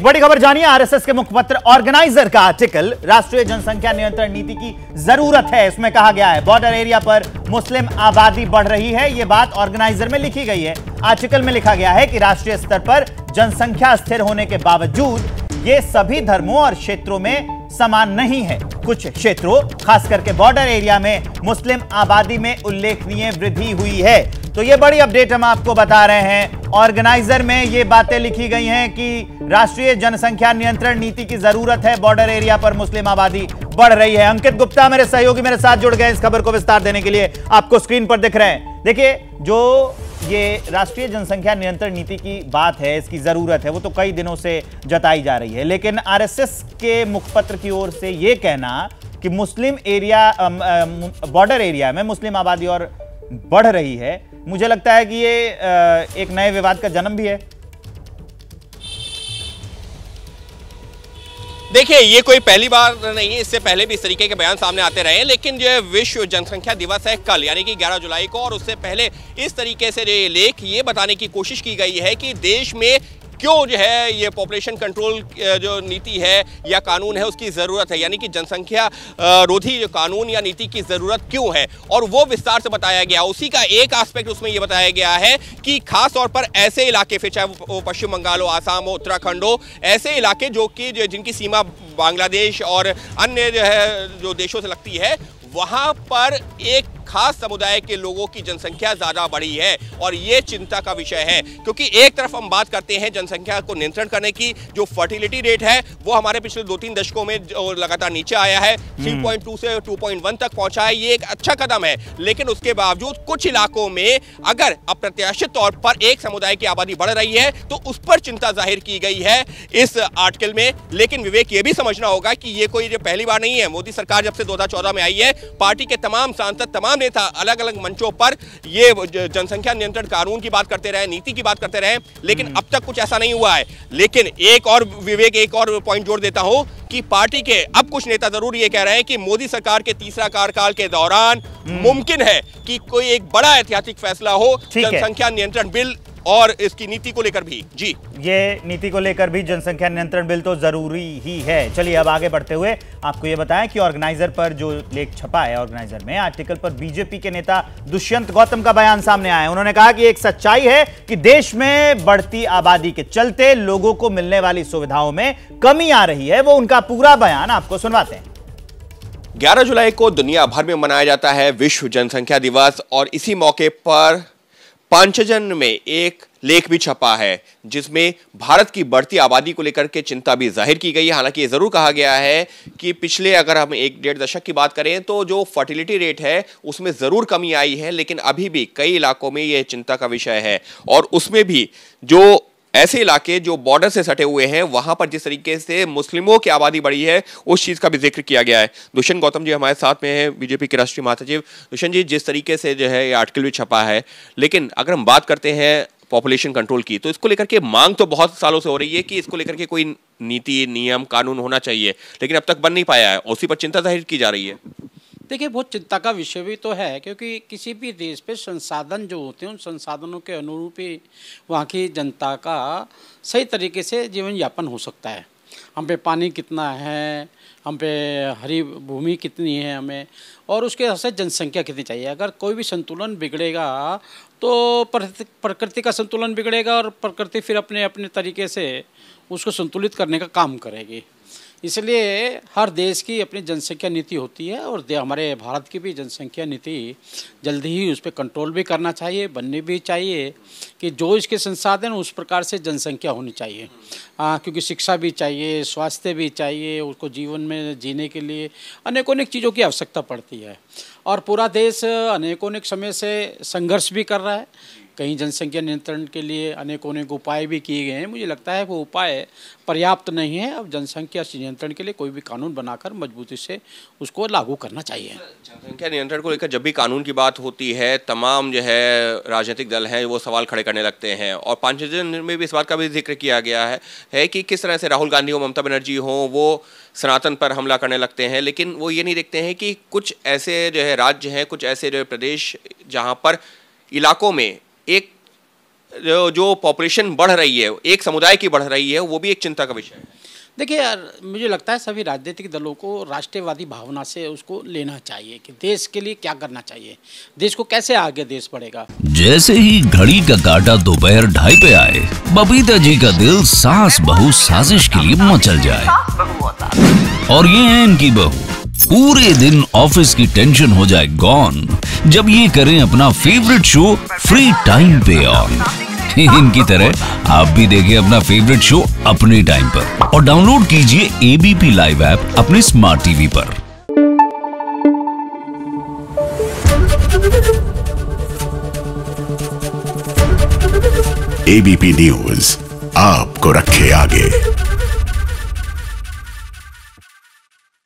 बड़ी खबर जानिए। आरएसएस के मुखपत्र ऑर्गेनाइजर का आर्टिकल राष्ट्रीय जनसंख्या नियंत्रण नीति की जरूरत है। इसमें कहा गया है बॉर्डर एरिया पर मुस्लिम आबादी बढ़ रही है। यह बात ऑर्गेनाइजर में लिखी गई है। आर्टिकल में लिखा गया है कि राष्ट्रीय स्तर पर जनसंख्या स्थिर होने के बावजूद ये सभी धर्मों और क्षेत्रों में समान नहीं है। कुछ क्षेत्रों खास करके बॉर्डर एरिया में मुस्लिम आबादी में उल्लेखनीय वृद्धि हुई है। तो ये बड़ी अपडेट हम आपको बता रहे हैं। ऑर्गेनाइजर में ये बातें लिखी गई हैं कि राष्ट्रीय जनसंख्या नियंत्रण नीति की जरूरत है। बॉर्डर एरिया पर मुस्लिम आबादी बढ़ रही है। अंकित गुप्ता मेरे सहयोगी मेरे साथ जुड़ गए इस खबर को विस्तार देने के लिए। आपको स्क्रीन पर दिख रहे हैं। देखिए, जो ये राष्ट्रीय जनसंख्या नियंत्रण नीति की बात है, इसकी जरूरत है, वो तो कई दिनों से जताई जा रही है। लेकिन आरएसएस के मुखपत्र की ओर से ये कहना कि मुस्लिम एरिया बॉर्डर एरिया में मुस्लिम आबादी और बढ़ रही है, मुझे लगता है कि ये एक नए विवाद का जन्म भी है। देखिए, ये कोई पहली बार नहीं है, इससे पहले भी इस तरीके के बयान सामने आते रहे हैं। लेकिन जो विश्व जनसंख्या दिवस है कल, यानी कि 11 जुलाई को, और उससे पहले इस तरीके से ये लेख ये बताने की कोशिश की गई है कि देश में क्यों जो है ये पॉपुलेशन कंट्रोल जो नीति है या कानून है उसकी ज़रूरत है, यानी कि जनसंख्या रोधी जो कानून या नीति की ज़रूरत क्यों है, और वो विस्तार से बताया गया। उसी का एक एस्पेक्ट उसमें ये बताया गया है कि खास तौर पर ऐसे इलाके, फिर चाहे वो पश्चिम बंगाल हो, आसाम हो, उत्तराखंड हो, ऐसे इलाके जो कि जिनकी सीमा बांग्लादेश और अन्य जो है जो देशों से लगती है, वहाँ पर एक खास समुदाय के लोगों की जनसंख्या ज़्यादा बढ़ी है। और ये चिंता का विषय है, क्योंकि एक तरफ हम बात करते हैं जनसंख्या को नियंत्रण करने की, जो फर्टिलिटी रेट है वो हमारे पिछले 2-3 दशकों में लगातार नीचे आया है, 3.2 से 2.1 तक पहुंचा है। ये एक अच्छा कदम है। लेकिन उसके बावजूद कुछ इलाकों में अगर अप्रत्याशित तौर पर एक समुदाय की आबादी बढ़ रही है तो उस पर चिंता जाहिर की गई है इस आर्टिकल में। लेकिन विवेक, ये भी समझना होगा कि ये कोई पहली बार नहीं है। मोदी सरकार जब से 2014 में आई है, पार्टी के तमाम सांसद, तमाम नेता अलग अलग मंचों पर ये जनसंख्या नियंत्रण कानून की बात करते रहे, नीति की बात करते रहे, लेकिन अब तक कुछ ऐसा नहीं हुआ है। लेकिन एक और विवेक, एक और पॉइंट जोड़ देता हूं कि पार्टी के अब कुछ नेता जरूर ये कह रहे हैं कि मोदी सरकार के तीसरा कार्यकाल के दौरान मुमकिन है कि कोई एक बड़ा ऐतिहासिक फैसला हो जनसंख्या नियंत्रण बिल और इसकी नीति को लेकर भी। जी, ये नीति को लेकर भी जनसंख्या नियंत्रण बिल तो जरूरी ही है। चलिए अब आगे बढ़ते हुए आपको ये बताएं कि ऑर्गेनाइजर पर जो लेख छपा है, ऑर्गेनाइजर में आर्टिकल पर बीजेपी के नेता दुष्यंत गौतम का बयान सामने आया है। उन्होंने कहा कि एक सच्चाई है कि देश में बढ़ती आबादी के चलते लोगों को मिलने वाली सुविधाओं में कमी आ रही है। वो उनका पूरा बयान आपको सुनवाते हैं। 11 जुलाई को दुनिया भर में मनाया जाता है विश्व जनसंख्या दिवस, और इसी मौके पर पांचजन में एक लेख भी छपा है जिसमें भारत की बढ़ती आबादी को लेकर के चिंता भी जाहिर की गई है। हालांकि ये जरूर कहा गया है कि पिछले अगर हम 1-1.5 दशक की बात करें तो जो फर्टिलिटी रेट है उसमें जरूर कमी आई है, लेकिन अभी भी कई इलाकों में ये चिंता का विषय है। और उसमें भी जो ऐसे इलाके जो बॉर्डर से सटे हुए हैं, वहां पर जिस तरीके से मुस्लिमों की आबादी बढ़ी है, उस चीज का भी जिक्र किया गया है। दुष्यंत गौतम जी हमारे साथ में हैं, बीजेपी के राष्ट्रीय महासचिव। दुष्यंत जी, जिस तरीके से जो है ये आर्टिकल भी छपा है, लेकिन अगर हम बात करते हैं पॉपुलेशन कंट्रोल की, तो इसको लेकर के मांग तो बहुत सालों से हो रही है कि इसको लेकर के कोई नीति, नियम, कानून होना चाहिए, लेकिन अब तक बन नहीं पाया है, उसी पर चिंता जाहिर की जा रही है। देखिए, बहुत चिंता का विषय भी तो है, क्योंकि किसी भी देश पे संसाधन जो होते हैं उन संसाधनों के अनुरूप ही वहाँ की जनता का सही तरीके से जीवन यापन हो सकता है। हम पे पानी कितना है, हम पे हरी भूमि कितनी है हमें, और उसके हिसाब से जनसंख्या कितनी चाहिए। अगर कोई भी संतुलन बिगड़ेगा तो प्रकृति का संतुलन बिगड़ेगा, और प्रकृति फिर अपने अपने तरीके से उसको संतुलित करने का काम करेगी। इसलिए हर देश की अपनी जनसंख्या नीति होती है, और हमारे भारत की भी जनसंख्या नीति जल्दी ही उस पर कंट्रोल भी करना चाहिए, बननी भी चाहिए कि जो इसके संसाधन उस प्रकार से जनसंख्या होनी चाहिए। क्योंकि शिक्षा भी चाहिए, स्वास्थ्य भी चाहिए, उसको जीवन में जीने के लिए अनेकों चीज़ों की आवश्यकता पड़ती है। और पूरा देश अनेकों समय से संघर्ष भी कर रहा है। कहीं जनसंख्या नियंत्रण के लिए अनेकों उपाय भी किए गए हैं। मुझे लगता है वो उपाय पर्याप्त नहीं है। अब जनसंख्या नियंत्रण के लिए कोई भी कानून बनाकर मजबूती से उसको लागू करना चाहिए। जनसंख्या नियंत्रण को लेकर जब भी कानून की बात होती है, तमाम जो है राजनीतिक दल हैं वो सवाल खड़े करने लगते हैं, और पांचजन में भी इस बात का भी जिक्र किया गया है कि किस तरह से राहुल गांधी हो, ममता बनर्जी हो, वो सनातन पर हमला करने लगते हैं। लेकिन वो ये नहीं देखते हैं कि कुछ ऐसे जो है राज्य हैं, कुछ ऐसे जो प्रदेश जहाँ पर इलाकों में एक जो पॉपुलेशन बढ़ रही है, एक समुदाय की बढ़ रही है, वो भी एक चिंता का विषय है। देखिए यार, मुझे लगता है सभी राजनीतिक दलों को राष्ट्रवादी भावना से उसको लेना चाहिए कि देश के लिए क्या करना चाहिए, देश को कैसे आगे देश बढ़ेगा। जैसे ही घड़ी का काटा दोपहर 2:30 पे आए, बबीता जी का दिल सास बहू साजिश के लिए मचल जाए। और ये है इनकी बहू, पूरे दिन ऑफिस की टेंशन हो जाए गॉन जब ये करें अपना फेवरेट शो फ्री टाइम पे ऑन। इनकी तरह आप भी देखिए अपना फेवरेट शो अपने टाइम पर और डाउनलोड कीजिए एबीपी लाइव ऐप अपने स्मार्ट टीवी पर। एबीपी न्यूज आपको रखे आगे।